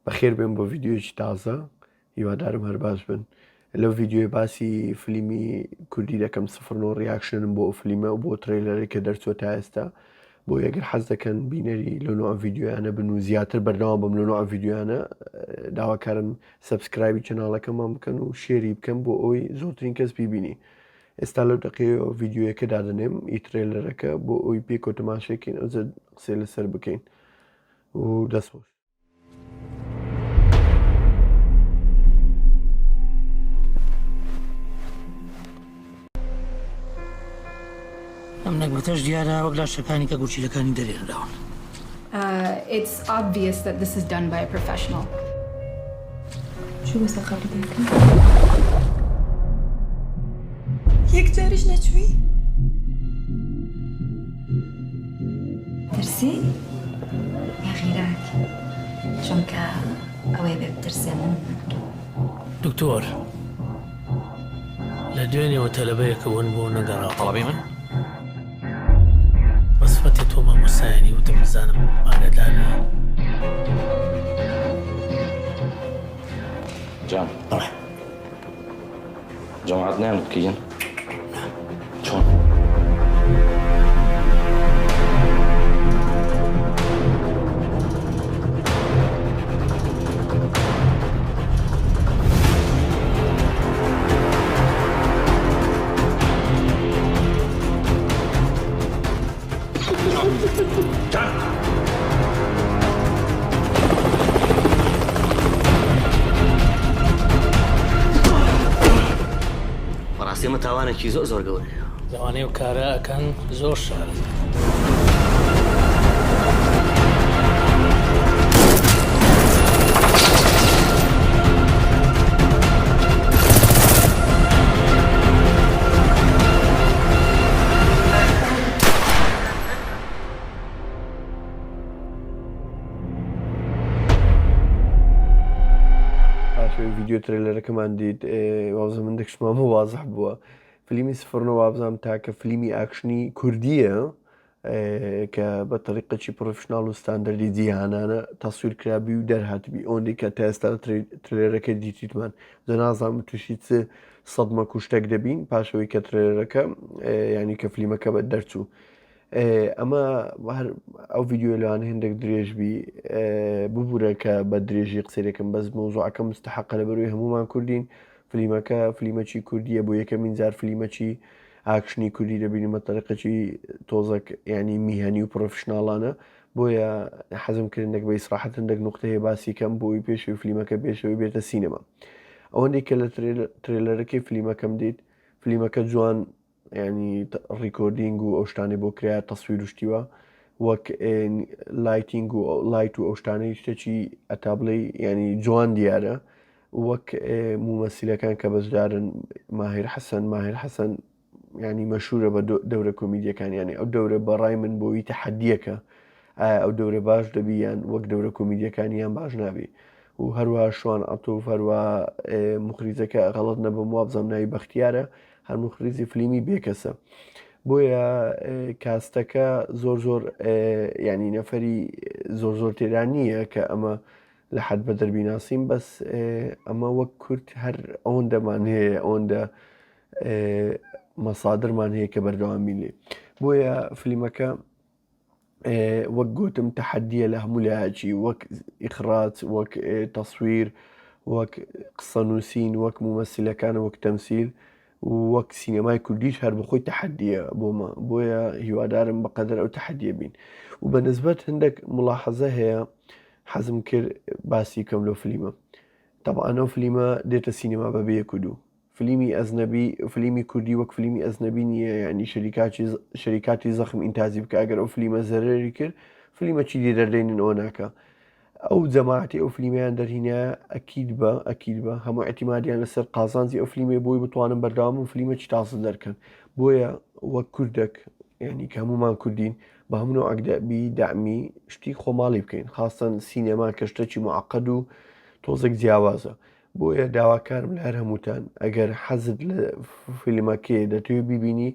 بەخێر بێن بۆ ڤیددیۆیەکی تازە هیوادارم هەر باش بن لەو ڤیددیۆی باسی فلیمی کوردی دەکەم سفرنەوە ڕیاکشنم بۆ ئەو فلیمە و بۆ ترێلەرێک کە دەرچوە تا ئێستا بۆ یەگەر حەز دەکەن بینەری لەنوع ڤیددیۆیانە بن و زیاتر بەردەوام بم لەنوع ڤیددیۆیانە داواکارم سەبسکرایبی چناڵەکەمان بکەن و شێری بکەم بۆ ئەوی زۆرترین کەس بیبینی ئێستا لەو دقەیە ڤیددیۆیەکە دادنێم ئیترێلەرەکە بۆ ئەوی پێکۆ تەماشێکین ئەوجە قسێ لەسەر بکەین و دەستخۆش. ئەم نەکبەتەش دیارە وەک لاشەکانی کە گوچیلەکانی دەرێنراون. It's obvious that this is done by a professional. شو بس خبري هيك جاريش نتوي ترسي يا غيرك چونکە ئەوەی بێ بترسێ من دکتۆر لە دوێنێەوە تەلەبەیەکە ون بۆ نەگەڕا طلبی من بەسفەتی تۆ مامۆسایانی وتم بزانم ئاگادارە جام جماعت نعمل بكين شلون ئێمە تاوانێکی زۆر گەورەیە لەوانەیە و کارە ئەکەن زۆر شار ڤیددیۆ ترێلەرەکەمان دیت وازە من دەکشمان بۆ وازح بووە فلیمی سفرنەوە وابزانام تاکە فلیمی ئاکشنی کوردیە کە بە تەریقەکی پرۆفشناڵ و ستاندەری جیهانانە تەسویر کرابی و دەرهاتبی ئەوەندەی کە تا ئێستا ترێلەرەکە دیتیتمان جە نازانم تووشی چ سەدمە کوشتێک دەبین پاشەوەی کە ترێلەرەکە ینی کە فلیمەکە بە دەرچوو ئەمە ئەو ڤیددیۆ لەوانە هێندێک درێژبی ببوورە کە بە درێژی قسەیەکەم بەس مۆزوعەکە مستحقە لە بەروی هەمومان کوردین فلیمەکە فلیمەکی کوردیە بۆ یەکەمین جار فلیمەکی ئاکشنی کوردی دەبینیمە تەریقەکی تۆزەک ینی میهەنی و پرۆفشناڵانە بۆیە حەزمکردنێک بە ئیسراحەت هەندێک نقطەیە باسی کەم بۆی پێشوی فلیمەکە پێشەوەی بێتە سینەما ئەوەندەی کە لە ترێلەرەکەی فلیمەکەم دیت فلیمەکە جوان ینی ڕیکۆردینگ و ئەو شتانی بۆ کرا تەسویر وشتیوە وەک لایتینگ و لایت و ئەو شتانەی شتێکی ئەتا بڵێ ینی جوان دیارە وەک مومەسیلەکان کە بەشدارن ماهیر حەسەن ینی مەشهورە بە دەورە کۆمیدیەکانیانی ئەو دەورە بەڕای من بۆی تەحەدیەکە ئەو دەورە باش دەبییان وەک دەورە کۆمیدیەکانیان باش نابێ و هەروە شوان ئەتۆف هەروە مخریزەکە غەڵەت نەبم وابزەم ناوی بەختیارە هەر مخریزی فلیمی بێکەسە بۆیە کاستەکە زۆر ینی نەفەری زۆر تێران نییە کە ئەمە لە حەد بە دەربیناسییم بەس ئەمە وەک کورت هەر ئەوەندەمان هەیە ئەوەندە مەسادرمان هەیە کە بەردەوامی لێ بۆیە فلیمەکە وەک گوتم تەحەدیە لە هەموو لایەکی وەک ئیخراج وەک تەسویر وەک قسە نووسین وەک مومەسیلەکانە وەک تەمسیل وەک سینەمای کوردیش هەر بخۆی تەحەدیە بۆمە بۆیە هیوادارم بەقەدر ئەو تەحەدیە بین و بە نسبەت هەندێک ملاحەزە هەیە حەزم کرد باسی کەم لەو فلیمە طبعاً ئەو فلیمە دێتە سینەما بە بەیەک و دوو فلیمی ئەزنەبی فلیمی کوردی وەک فلیمی ئەزنەبی نییە ینی شەریکاتی زەخم ئینتازی بکە ئەگەر ئەو فلیمە زەرری کرد فلیمەکی دی دەردەینن ئەوە ناکە ئەو جەماعەتی ئەو فلیمیان دەرهینە ئەکید بە هەموو ئەتیمادیان لەسەر قازانجی ئەو فلیمێ بۆی بتوانن بەردەوام و فلیمەکی تازە دەرکەن بۆیە وەک کوردێک ینی کە هەمومان کوردین بە هەموو ئەگدەبی دامی شتی خۆماڵی بکەین خاستن سینەما کەشتێکی معقەد و تۆزێک جیاوازە بۆیە داواکارم لە هەر هەمووتان ئەگەر حەزت لە فیلمەکەی دەتوێت بیبینی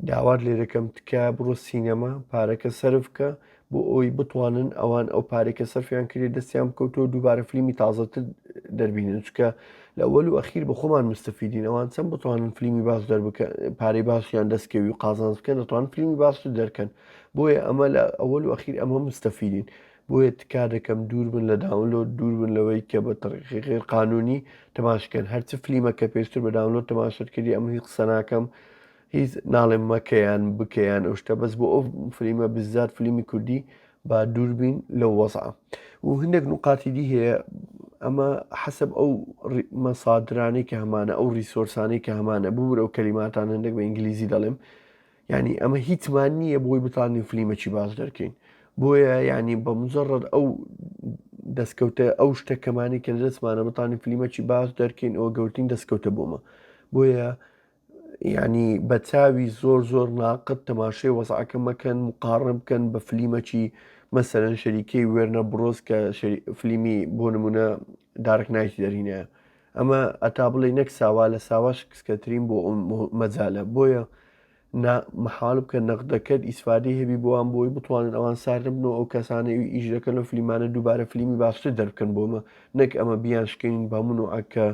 داوات لێ دەکەم تکە بڕۆ سینەما پارەکە سەرفکە بۆ ئەوی بتوانن ئەوان ئەو پارێکە سەرفیان کرێ دەستیان بکەوتەوە دووبارە فیلمی تازەتر دەربینن چکە لە ئەوەل و ئەخیر بە خۆمان مستەفیدین ئەوان چەند بتوانن فیلمی باش دەربکەن پارەی باشیان دەستکەوی و قازانج بکەن دەتوانن فیلمی باشتر دەرکەن بۆیە ئەمە لە ئەوەل و ئەخیر ئەمە مستەفیدین بۆیە تکا دەکەم دوور بن لە داونلۆد دوور بن لەوەی کە بە طریقی غێر قانونی تەماشکەن هەرچ فیلمەکە پێشتر بە داونلۆد تەماشت کردی ئەمە هیچ قسە ناکەم هیچ ناڵێم مەکەیان بکەیان ئەو شتە بەس بۆ ئەو فیلمە بزات فیلمی کوردی با دووربین لەو وەزع و هەندێک نقاتی دی هەیە ئەمە حەسب ئەو مەسادرانەی کە هەمانە ئەو ریسۆرسانەی کە هەمانە ببوور ئەو کەلیماتان هەندێک بە ئینگلیزی دەڵێم ینی ئەمە هیچمان نییە بۆی بتانین فیلمێکی باش دەرکەین بۆیە ینی بە مجرد ئەو دەستکەوتە ئەو شتەکەمانی کە لە دەستمانە بتانین فیلمێکی باش دەرکەین ئەوە گەورترین دەستکەوتە بۆمە بۆیە ینی بە چاوی زۆر ناقت تەماشای وەزعەکە مەکەن مقارن بکەن بە فیلمێکی مەسەرەن شەریکەی وێرنە برۆز کە فیلمی بۆ نمونە دارک نایتی دەرینەیە ئەمە ئەتا بڵێ نەک ساوا لە ساواش کسکەترین بۆ مەجالە بۆیە مەحاڵ بکە نەقدەکەت ئیسفادەی هەبی بۆوان بۆی بتوانن ئەوان ساردن بنەوە ئەو کەسانەی ئیش دەکەن لە فیلمانە دووبارە فیلمی باشتر دەرکەن بۆمە نەک ئەمە بیان شکین بامون و ئەکە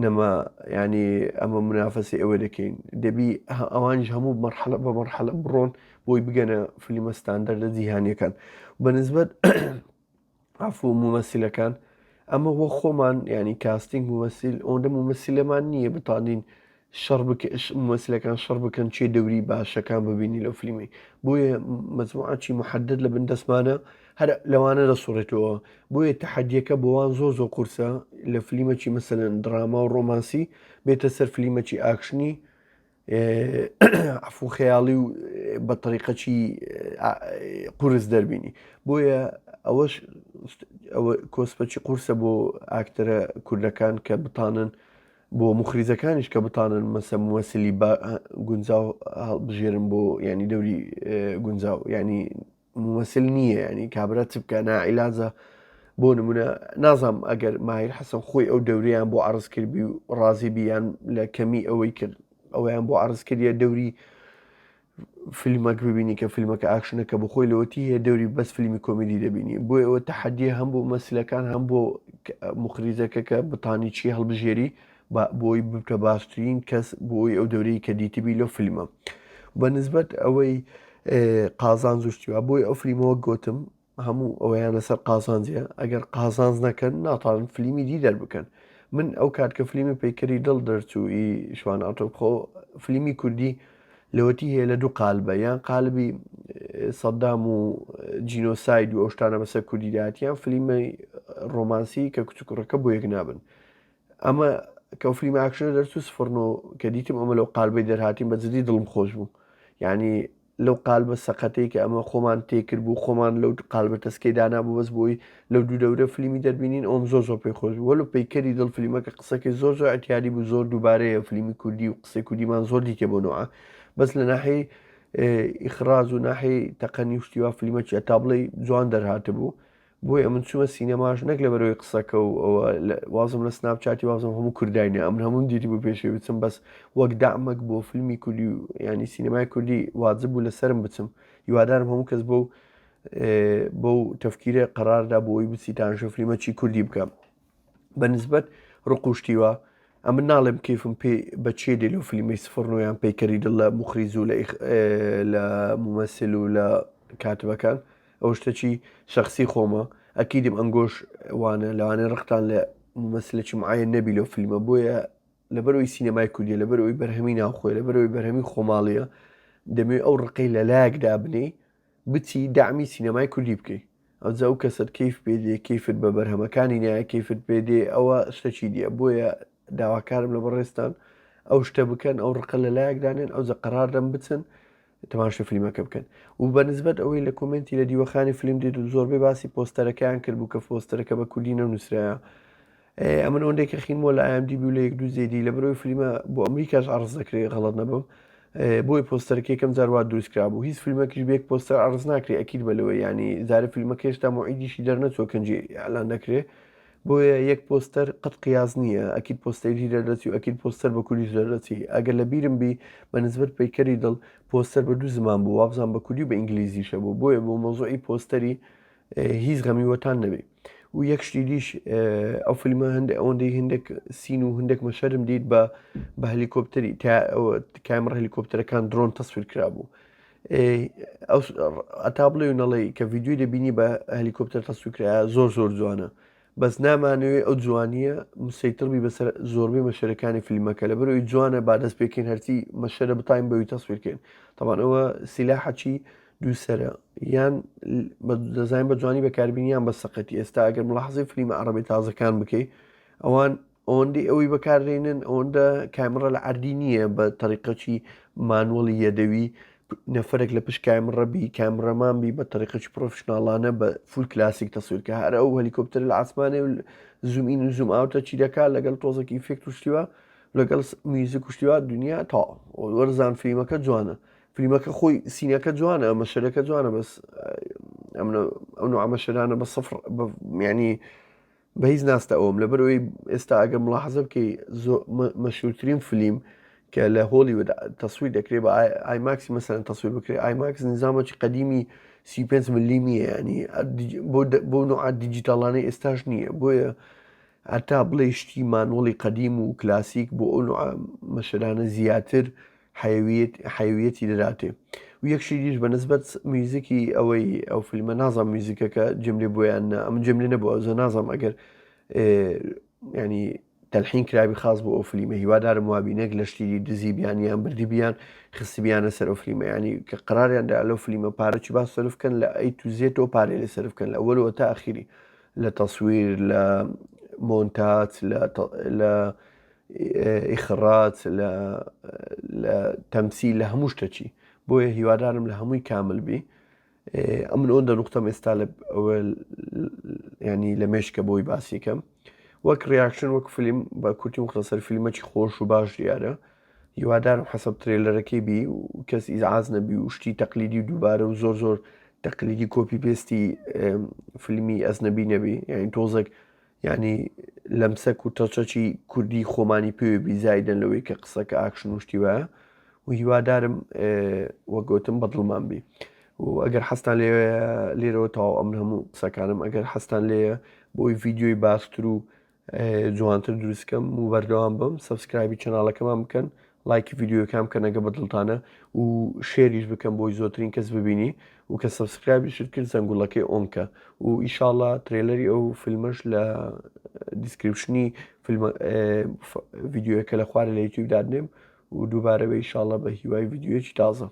نەما ینی ئەمە منافەسی ئەوە دەکەین دەبی ئەوانش هەموو مەرحەلە بە مەرحەلە بڕۆن بۆی بگەنە فیلمە ستاندەر لە جیهانیەکان بەنسبەت ئافۆ مومەسیلەکان ئەمە وە خۆمان ینی کاستنگ مومەسیل ئەوەندە مومەسیلەمان نییە بتانین ممثلەکان شەڕ بکەن چێ دەوری باشەکان ببینی لەو فیلمی بۆیە مەجموعەتی محدد لە بن دەستمانە هەر لەوانە دەسوڕێتەوە بۆیە تەحەدیەکە بۆوان زۆر قورسە لە فیلمێکی مەسەلەن دراما و ڕۆمانسی بێتە سەر فیلمێکی ئاکشنی عفو خەیاڵی و بە طریقەکی قورس دەربینی بۆیە ئەوەش کۆسپەکی قورسە بۆ ئاکتەرە کوردەکان کە بتانن بۆ مخریزەکانیش کە بتانن مەسە موەسلی گونجاو بژێرن بۆ ینی دەوری گونجاو ینی موەسل نییە ینی کابرا چ بکە نائیلازە بۆ نمونە نازام ئەگەر ماهیر حەسەن خۆی ئەو دەوریان بۆ عرض کردبی و ڕازی بیان لە کەمی ئەوەی کرد ئەویان بۆ عرض کردیە دەوری فیلمەک ببینی کە فیلمەکە ئاکشنەکە بخۆی لەوەتی هەیە دەوری بەس فیلمی کۆمیدی دەبینی بۆی ئەوە تەحەدیە هەم بۆ مەسلەکان هەم بۆ مخریزەکە کە بتانی چی هەڵبژێری بۆی بتە باشترین کەس بۆی ئەو دەورەی کە دیتیبی لەو فیلمە بە نسبەت ئەوەی قازان زوشتیوە بۆی ئەو فیلمەوە گوتم هەموو ئەوەیان لەسەر قازانجیە ئەگەر قازانج نەکەن ناتوانن فیلمی دی دەربکەن من ئەو کات کە فیلمی پەیکەری دڵ دەرچووی شوان ئاتۆخۆ فیلمی کوردی لەوەتی هەیە لە دوو قالبە یان قالبی سەدام و جینۆساید و ئەو شتانە بەسەر کوردی داهاتیان فیلمی ڕۆمانسی کە کچوکڕەکە بۆ یەک نابن ئەمە کە فیلمی ئاکشنە دەرچوو سفرنۆ کە دیتم ئەمە لەو قالبەی دەرهاتیم بە جدی دڵم خۆش بوو یعنی لەو قالبە سەقەتەی کە ئەمە خۆمان تێکرد بوو خۆمان لەو قالبە تەسکەی دانابوو بەس بۆی لەو دوو دەورە فیلمی دەربینین ئەوم زۆر پێی خۆش بوو وەلو پەیکەری دڵ فیلمەکە قسەکەی زۆر ئەتیادی بوو زۆر دووبارەیە فیلمی کوردی و قسەی کوردیمان زۆر دیکە بۆ نوعە بەس لە ناحەی ئیخراج و ناحەی تەقەنی شتیوا فیلمەکی ئەتا بڵێ جوان دەرهاتە بوو بۆی ئەمن چوومە سینەماش نەک لە بەرەوەی قسەکە و ئەوە وازم لە سناپچاتی وازم هەموو کوردینە ئەمن هەموو دیتی بوو پێشەوە بچم بەس وەک دامەک بۆ فیلمی کوردی و ینی سینەمای کوردی واجب بوو لەسرم بچم هیوادارم هەموو کەس بەو تەفکیرە قەراردا بۆی بچیتانشە فیلمەکی کوردی بکەم بەنسبەت ڕقوشتیوە ئەمن ناڵێم کەیفم پێ بەچێ دێ لەو فیلمی سفرنۆیان پەیکەری دڵ لە مخریز و لە مومەسل و لە کاتبەکان ئەو شتێکی شخصی خۆمە ئەکیدم ئەنگۆش وانە لەوانێ ڕختان لە ممثلێکی معەیەن نەبی لەو فیلمە بۆیە لەبەرەوەی سینەمای کوردیە لەبەرەوەی بەرهەمی ناوخۆی لەبەرەوەی بەرهەمی خۆماڵیە دەمەوێت ئەو ڕقەی لە لایەکدا بنێ بچی دامی سینەمای کوردی بکەیت ئەوجا ئەو کەسەت کەیف پێدێ کەیفت بە بەرهەمەکانی نایە کەیفت پێدێ ئەوە شتێکی دیە بۆیە داواکارم لە بەڕێستان ئەو شتە بکەن ئەو ڕقە لە لایەکدانێن ئەوجا قەرار دەم بچن تەماشا فیلمەکە بکەن و بەنسبەت ئەوەی لە کۆمنتی لە دیوەخانی فیلم دێت و زۆربەی باسی پۆستەرەکەیان کرد بوو کە پۆستەرەکە بە کوردی نەنووسرایە ئەمن ئەوەندێکە خینمەوە لە IMDb و لە یەک دوو زێدی لە بەرەوەی فیلمە بۆ ئەمریکاش عرض دەکرێت غەڵەت نەبم بۆی پۆستەرەکە یەکەم جار وا دروستکرا بوو هیچ فیلمێکیش بێک پۆستەر عرض ناکرێت ئەکید بەلەوەی ینی زارە فیلمەکە هێشتا موعیدیشی دەرنەچۆ کەنجی ئەلان نەکرێت بۆیە یەک پۆستەر قەت قیاز نییە ئەکیید پۆستەری دەردەچی و ئەکیید پۆستەر بە کوردی دەردەچی ئەگەر لە بیرم بی بە نسبەت پەیکەری دڵ پۆستەر بە دوو زمان بوو وابزان بە کوردی و بە ئینگلیزیشە بوو بۆیە بۆ مۆزۆی پۆستەری هیچ غەمی وەتان نەبێ و یەک شتی دیش ئەو فیلمە هەندێک ئەوەندەی هەندێک سین و هەندێک مەشەرم دیت بە هەلیکۆپتەری کامێرە هەلیکۆپتەرەکان درۆن تەسویر کرابوو ئەتا بڵێ و نەڵێ کە ڤیددیوی دەبینی بە هەلیکۆپتەر تەسویرکرا زۆر جوانە بەس نامانەوێت ئەو جوانیە مسەیتڕبی بەسەر زۆربەی مەشەرەکانی فیلمەکە لە بەرەوەی جوانە با دەست پێکەین هەرچی مەشەرە بتاین بەوی تەسویرکەین تاوان ئەوە سیلاحەکی دووسەرە یان دەزانین بە جوانی بەکاربیینیان بە سەقەتی ئێستا ئەگەر مڵاحزەی فیلمە عەرەبی تازەکان بکەیت ئەوان ئەوەندەی ئەوەی بەکارێنن ئەوەندە کامێرە لە عەردی نییە بە تەریقەکی مانوەڵی یەدەوی نەفرێک لە پشت کامێرەبی کامێرەمان بی بە تەریقەکی پرۆفشناڵانە بە فول کلاسیک تەسویرکە هەر ئەو هەلیکۆپتەر لە ئاسمانێ و زوومین و زووم ئاوتە چی دەکات لەگەڵ تۆزێکی ئیفێکت وشتیوە لەگەڵ میوزیک وشتیوە دنیا تا وەرزان فیلمەکە جوانە فیلمەکە خۆی سینەکە جوانە مەشەرەکە جوانە بەس ئەو نوع مەشەرانە بە سەفر ینی بە هیچ ناستە ئەوم لەبەرەوەی ئێستا ئەگەر مڵاحەزە بکەی مەشهورترین فیلم کە لە هۆلیوود تەسویر دەکرێت بە ئایماکسی مەسەرەن تەسویر بکرێت ئایماکس نظامێکی قەدیمی 35 ملیمیە ینی بۆ نوع دیجیتاڵانەی ئێستاش نییە بۆیە هەتا بڵێ شتی مانوەڵی قەدیم و کلاسیک بۆ ئەو نوع مەشەرانە زیاتر حەیویەتی دەداتێ و یەکشی دیش بە نسبەت میوزیکی ئەوەی ئەو فیلمە نازام میوزیکەکە جملێ بۆیان ئەم جملێ نەبووە ئەوزە نازام ئەگەر ینی تەلحین کرابی خاص بۆ ئەو فیلمە هیوادارم وابینێک لە شتیری دزی بیانیان بردی بیان خستی بیانە سەر ئەو فیلمە ینی کە قەراریاندا لەو فیلمە پارەی با سەرفکەن لە ئەی توزێتەوە پارێ لێ سەرفکەن لە ئەوەلەوە تا ئەخیری لە تەسویر لە مۆنتاج لە ئیخڕات لە تەمسی لە هەموو شتەچی بۆیە هیوادارم لە هەمووی کامل بی ئەمن ئەوەندە نوختەم ئێستا ئەوە ینی لە مێشکە بۆی باسیکەم وەک ڕیاکشن وەک فیلم بە کورتی مختصر فیلمەکی خۆش و باش دیارە هیوادارم حەسەب ترێلەرەکەی بی و کەس ئیزعاز نەبی و شتی تەقلیدی و دووبارە و زۆر تەقلیدی کۆپی پێستی فیلمی ئەزنەبی نەبی یعنی تۆزێک ینی لەمسەک و تەچەکی کوردی خۆمانی پێوە بیزایدەن لەوەی کە قسەکە ئاکشن وشتی وایە و هیوادارم وەگوتم بەدڵمان بی و ئەگەر حەستان لێرەوە تاو ئەم هەموو قسەکانم ئەگەر حەستان لێیە بۆی ڤیددیۆی باشتر و جوانتر دروستکەم و بەردەوام بم سەبسکرایبی چەناڵەکەمان بکەن لایکی ڤیددیۆکەم کە نەگە بەدڵتانە و شێریش بکەم بۆی زۆرترین کەس ببینی و کە سەبسکرایبیشت کرد زەنگوڵەکەی ئۆنکە و ئیشاڵڵا ترێلەری ئەو فیلمەش لە دیسکریپشنی ڤیددیۆەکە لە خوارە لە یوتیوب دادنێم و دووبارە بە ئیشاڵڵا بە هیوای ڤیددیۆیەکی تازە